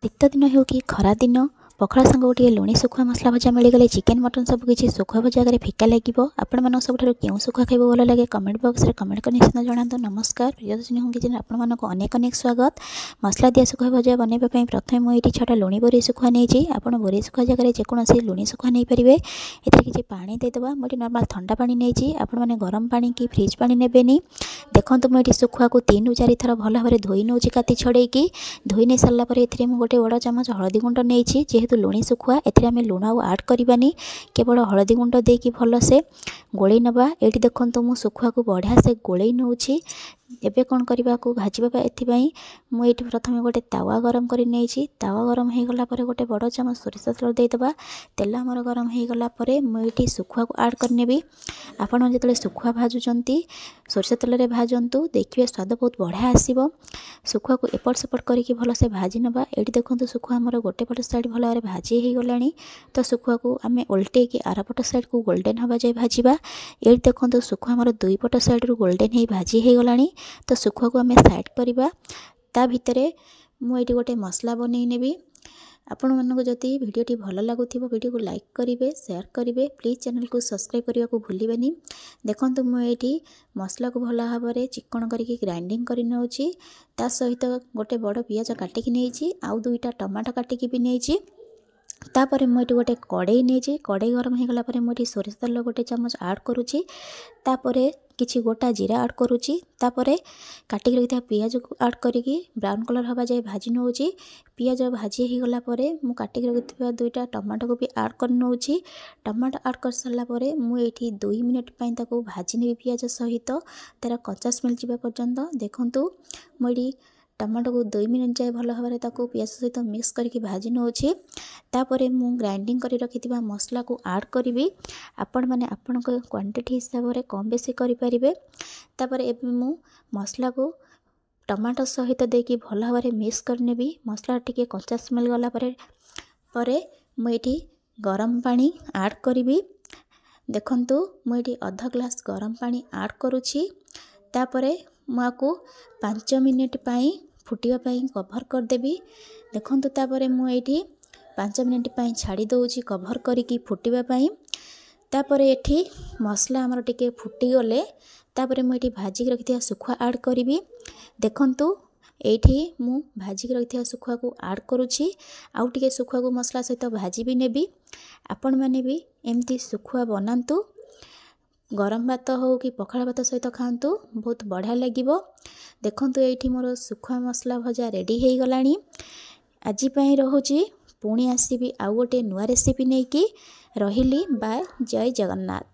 ଶୀତ ଦିନ ହେଉ କି ଖରା ଦିନ ପଖାଳ ସାଙ୍ଗକୁ ଟିକେ ଲୁଣି ଶୁଖୁଆ ମସଲା ଭଜା ମିଳିଗଲେ ଚିକେନ୍ ମଟନ୍ ସବୁକିଛି ଶୁଖୁଆ ଭଜା ଆଗରେ ଫିକା ଲାଗିବ। ଆପଣମାନଙ୍କ ସବୁଠାରୁ କେଉଁ ଶୁଖୁଆ ଖାଇବାକୁ ଭଲ ଲାଗେ କମେଣ୍ଟ ବକ୍ସରେ କମେଣ୍ଟ କରି ନିଶ୍ଚିତ ଜଣାନ୍ତୁ। ନମସ୍କାର, ପ୍ରିୟଦର୍ଶିନୀ ହୋମ୍ କିଚେନ୍ ଆପଣମାନଙ୍କୁ ଅନେକ ସ୍ୱାଗତ। ମସଲା ଦିଆ ଶୁଖୁଆ ଭଜା ବନାଇବା ପାଇଁ ପ୍ରଥମେ ମୁଁ ଏଇଠି 6ଟା ଲୁଣି ବୋରେଇ ଶୁଖୁଆ ନେଇଛି। ଆପଣ ବୋରେଇ ଶୁଖୁଆ ଜାଗାରେ ଯେକୌଣସି ଲୁଣି ଶୁଖୁଆ ନେଇପାରିବେ। ଏଥିରେ କିଛି ପାଣି ଦେଇଦେବା। ମୁଁ ଏଠି ନର୍ମାଲ୍ ଥଣ୍ଡା ପାଣି ନେଇଛି। ଆପଣମାନେ ଗରମ ପାଣି କି ଫ୍ରିଜ୍ ପାଣି ନେବେନି। ଦେଖନ୍ତୁ ମୁଁ ଏଠି ଶୁଖୁଆକୁ 3ରୁ 4 ଥର ଭଲ ଭାବରେ ଧୋଇ ନେଉଛି କାତି ଛଡ଼େଇକି। ଧୋଇ ନେଇ ସାରିଲା ପରେ ଏଥିରେ ମୁଁ ଗୋଟେ ବଡ଼ ଚାମଚ ହଳଦୀ ଗୁଣ୍ଡ ନେଇଛି। ଯେହେତୁ ଲୁଣି ଶୁଖୁଆ ଏଥିରେ ଆମେ ଲୁଣ ଆଉ ଆଡ଼୍ କରିବାନି, କେବଳ ହଳଦୀ ଗୁଣ୍ଡ ଦେଇକି ଭଲସେ ଗୋଳେଇ ନେବା। ଏଇଠି ଦେଖନ୍ତୁ ମୁଁ ଶୁଖୁଆକୁ ବଢ଼ିଆ ସେ ଗୋଳେଇ ନେଉଛି। ଏବେ କ'ଣ କରିବାକୁ ଭାଜିବା ଏଥିପାଇଁ ମୁଁ ଏଇଠି ପ୍ରଥମେ ଗୋଟେ ତାୱା ଗରମ କରି ନେଇଛି। ତାୱା ଗରମ ହୋଇଗଲା ପରେ ଗୋଟେ ବଡ଼ ଚାମଚ ସୋରିଷ ତେଲ ଦେଇଦେବା। ତେଲ ଆମର ଗରମ ହୋଇଗଲା ପରେ ମୁଁ ଏଇଠି ଶୁଖୁଆକୁ ଆଡ଼୍ କରିନେବି। ଆପଣ ଯେତେବେଳେ ଶୁଖୁଆ ଭାଜୁଛନ୍ତି ସୋରିଷ ତେଲରେ ଭାଜନ୍ତୁ, ଦେଖିବେ ସ୍ୱାଦ ବହୁତ ବଢ଼ିଆ ଆସିବ। ଶୁଖୁଆକୁ ଏପଟ ସେପଟ କରିକି ଭଲସେ ଭାଜି ନେବା। ଏଇଠି ଦେଖନ୍ତୁ ଶୁଖୁଆ ଆମର ଗୋଟେ ପଟ ସାଇଡ଼୍ ଭଲ ଭାବରେ ଭାଜି ହୋଇଗଲାଣି। ତ ଶୁଖୁଆକୁ ଆମେ ଓଲଟେଇକି ଆରପଟ ସାଇଡ଼୍କୁ ଗୋଲ୍ଡେନ୍ ହେବା ଯାଏ ଭାଜିବା। ଏଇଠି ଦେଖନ୍ତୁ ଶୁଖୁଆ ଆମର ଦୁଇ ପଟ ସାଇଡ଼୍ରୁ ଗୋଲ୍ଡେନ୍ ହେଇ ଭାଜି ହୋଇଗଲାଣି। ତ ଶୁଖୁଆକୁ ଆମେ ସାଇଡ଼୍ କରିବା। ତା ଭିତରେ ମୁଁ ଏଇଠି ଗୋଟେ ମସଲା ବନେଇ ନେବି। ଆପଣମାନଙ୍କୁ ଯଦି ଭିଡ଼ିଓଟି ଭଲ ଲାଗୁଥିବ ଭିଡ଼ିଓକୁ ଲାଇକ୍ କରିବେ, ସେୟାର କରିବେ, ପ୍ଲିଜ୍ ଚ୍ୟାନେଲକୁ ସବସ୍କ୍ରାଇବ୍ କରିବାକୁ ଭୁଲିବେନି। ଦେଖନ୍ତୁ ମୁଁ ଏଇଠି ମସଲାକୁ ଭଲ ଭାବରେ ଚିକ୍କଣ କରିକି ଗ୍ରାଇଣ୍ଡିଙ୍ଗ କରି ନେଉଛି। ତା ସହିତ ଗୋଟେ ବଡ଼ ପିଆଜ କାଟିକି ନେଇଛି, ଆଉ 2ଟା ଟମାଟୋ କାଟିକି ବି ନେଇଛି। ତାପରେ ମୁଁ ଏଠି ଗୋଟେ କଡ଼େଇ ନେଇଛି। କଡ଼େଇ ଗରମ ହୋଇଗଲା ପରେ ମୁଁ ଏଠି ସୋରିଷ ତେଲ ଗୋଟେ ଚାମଚ ଆଡ଼୍ କରୁଛି। ତାପରେ କିଛି ଗୋଟା ଜିରା ଆଡ଼୍ କରୁଛି। ତାପରେ କାଟିକି ରଖିଥିବା ପିଆଜକୁ ଆଡ଼୍ କରିକି ବ୍ରାଉନ୍ କଲର୍ ହେବା ଯାଏ ଭାଜି ନେଉଛି। ପିଆଜ ଭାଜି ହୋଇଗଲା ପରେ ମୁଁ କାଟିକି ରଖିଥିବା 2ଟା ଟମାଟୋକୁ ବି ଆଡ଼୍ କରି ନେଉଛି। ଟମାଟୋ ଆଡ଼୍ କରିସାରିଲା ପରେ ମୁଁ ଏଇଠି 2 ମିନିଟ୍ ପାଇଁ ତାକୁ ଭାଜି ନେବି ପିଆଜ ସହିତ, ତା'ର କଞ୍ଚା ସ୍ମେଲ୍ ଯିବା ପର୍ଯ୍ୟନ୍ତ। ଦେଖନ୍ତୁ ମୁଁ ଏଇଠି ଟମାଟୋକୁ 2 ମିନିଟ୍ ଯାଏ ଭଲ ଭାବରେ ତାକୁ ପିଆଜ ସହିତ ମିକ୍ସ କରିକି ଭାଜି ନେଉଛି। ତାପରେ ମୁଁ ଗ୍ରାଇଣ୍ଡିଙ୍ଗ କରି ରଖିଥିବା ମସଲାକୁ ଆଡ଼୍ କରିବି। ଆପଣମାନେ ଆପଣଙ୍କ କ୍ୱାଣ୍ଟିଟି ହିସାବରେ କମ୍ ବେଶୀ କରିପାରିବେ। ତାପରେ ଏବେ ମୁଁ ମସଲାକୁ ଟମାଟୋ ସହିତ ଦେଇକି ଭଲ ଭାବରେ ମିକ୍ସ କରିନେବି। ମସଲା ଟିକେ କଞ୍ଚା ସ୍ମେଲ୍ ଗଲା ପରେ ମୁଁ ଏଇଠି ଗରମ ପାଣି ଆଡ଼୍ କରିବି। ଦେଖନ୍ତୁ ମୁଁ ଏଇଠି ଅଧ ଗ୍ଲାସ୍ ଗରମ ପାଣି ଆଡ଼୍ କରୁଛି। ତାପରେ ମୁଁ ଆକୁ 5 ମିନିଟ୍ ପାଇଁ ଫୁଟିବା ପାଇଁ କଭର୍ କରିଦେବି। ଦେଖନ୍ତୁ ତାପରେ ମୁଁ ଏଇଠି 5 ମିନିଟ୍ ପାଇଁ ଛାଡ଼ି ଦେଉଛି କଭର୍ କରିକି ଫୁଟିବା ପାଇଁ। ତାପରେ ଏଠି ମସଲା ଆମର ଟିକେ ଫୁଟିଗଲେ ତାପରେ ମୁଁ ଏଠି ଭାଜିକି ରଖିଥିବା ଶୁଖୁଆ ଆଡ଼୍ କରିବି। ଦେଖନ୍ତୁ ଏଇଠି ମୁଁ ଭାଜିକି ରଖିଥିବା ଶୁଖୁଆକୁ ଆଡ଼୍ କରୁଛି। ଆଉ ଟିକେ ଶୁଖୁଆକୁ ମସଲା ସହିତ ଭାଜି ବି ନେବି। ଆପଣମାନେ ବି ଏମିତି ଶୁଖୁଆ ବନାନ୍ତୁ। ଗରମ ଭାତ ହେଉ କି ପଖାଳ ଭାତ ସହିତ ଖାଆନ୍ତୁ, ବହୁତ ବଢ଼ିଆ ଲାଗିବ। ଦେଖନ୍ତୁ ଏଇଠି ମୋର ଶୁଖୁଆ ମସଲା ଭଜା ରେଡ଼ି ହୋଇଗଲାଣି। ଆଜି ପାଇଁ ରହୁଛି, ପୁଣି ଆସିବି ଆଉ ଗୋଟେ ନୂଆ ରେସିପି ନେଇକି। ରହିଲି, ବାଏ, ଜୟ ଜଗନ୍ନାଥ।